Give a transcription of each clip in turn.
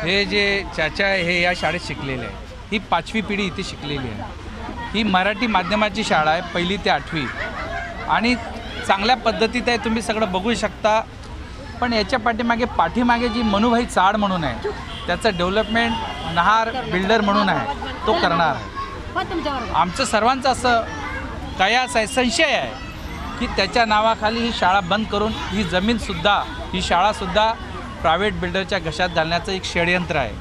हे जे चाचा आहे हे या शाळेत शिकलेले आहे. ही 5वी पिढी इथे शिकलेली आहे. ही मराठी माध्यमाची शाळा आहे 1ली ते 8वी आणि चांगल्या पद्धतीत आहे. तुम्ही सगळं बघू शकता. पण याच्या पाठीमागे जी मनुभाई चाड म्हणून आहे त्याचं डेव्हलपमेंट नहार बिल्डर म्हणून आहे, तो करणार आहे. आमचं सर्वांचं असं कयास आहे, संशय आहे की त्याच्या नावाखाली ही शाळा बंद करून ही शाळासुद्धा प्रायव्हेट बिल्डरच्या घशात घालण्याचं एक षडयंत्र आहे.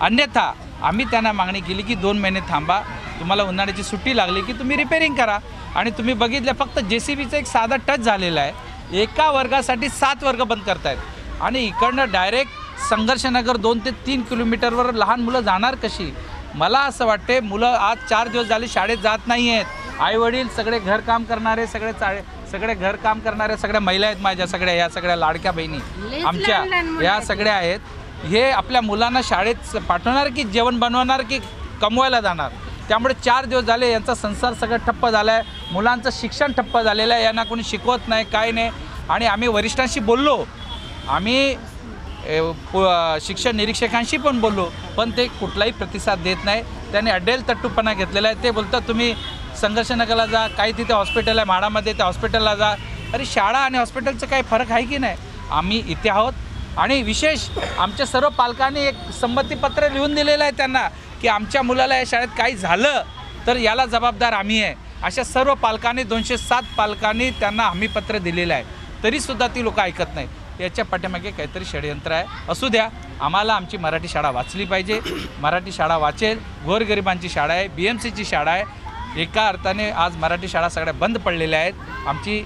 अन्यथा आम्ही त्यांना मागणी केली की 2 महिने थांबा, तुम्हाला उन्हाळ्याची सुट्टी लागली की तुम्ही रिपेअरिंग करा. आणि तुम्ही बघितलं फक्त JCBचं एक साधा टच झालेला आहे. एका वर्गासाठी 7 वर्ग बंद करतायत आणि इकडनं डायरेक्ट संघर्षनगर 2 ते 3 किलोमीटरवर लहान मुलं जाणार कशी? मला असं वाटते मुलं आज 4 दिवस झाले शाळेत जात नाही आहेत. आईवडील सगळे घरकाम करणारे, सगळे घरकाम करणारे सगळ्या महिला आहेत माझ्या, या सगळ्या लाडक्या बहिणी आमच्या या सगळ्या आहेत. हे आपल्या मुलांना शाळेत पाठवणार की जेवण बनवणार की कमवायला जाणार? त्यामुळे 4 दिवस झाले यांचा संसार सगळं ठप्प झाला आहे. मुलांचं शिक्षण ठप्प झालेलं आहे. यांना कोणी शिकवत नाही, काय नाही. आणि आम्ही वरिष्ठांशी बोललो, आम्ही शिक्षण निरीक्षकांशी पण बोललो, पण ते कुठलाही प्रतिसाद देत नाही. त्यांनी अड्डेल तट्टूपणा घेतलेला आहे. ते बोलतात तुम्ही संघर्षनगरला जा, काही तिथे हॉस्पिटल आहे म्हाडामध्ये, त्या हॉस्पिटलला जा. अरे शाळा आणि हॉस्पिटलचं काही फरक आहे की नाही? आम्ही इथे आहोत आणि विशेष आमच्या सर्व पालकांनी एक संमतीपत्र लिहून दिलेलं आहे त्यांना की आमच्या मुलाला या शाळेत काही झालं तर याला जबाबदार आम्ही आहे. अशा सर्व पालकांनी 207 पालकांनी त्यांना हमीपत्र दिलेलं आहे. तरीसुद्धा ती लोकं ऐकत नाही. याच्या पाठीमागे काहीतरी षडयंत्र आहे. असू द्या, आम्हाला आमची मराठी शाळा वाचली पाहिजे. मराठी शाळा वाचेल. गोरगरिबांची शाळा आहे, BMCची शाळा आहे. एका अर्थाने आज मराठी शाळा सगळ्या बंद पडलेल्या आहेत. आमची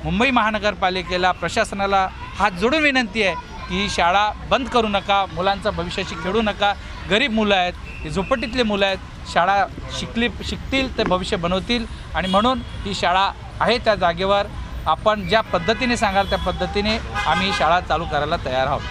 मुंबई महानगरपालिकेला, प्रशासनाला हात जोडून विनंती आहे की ही शाळा बंद करू नका. मुलांचं भविष्याशी खेळू नका. गरीब मुलं आहेत, ही झोपडीतले मुलं आहेत. शाळा शिकतील ते भविष्य बनवतील. आणि म्हणून ही शाळा आहे त्या जागेवर आपण ज्या पद्धतीने सांगाल त्या पद्धतीने आम्ही शाळा चालू करायला तयार आहोत.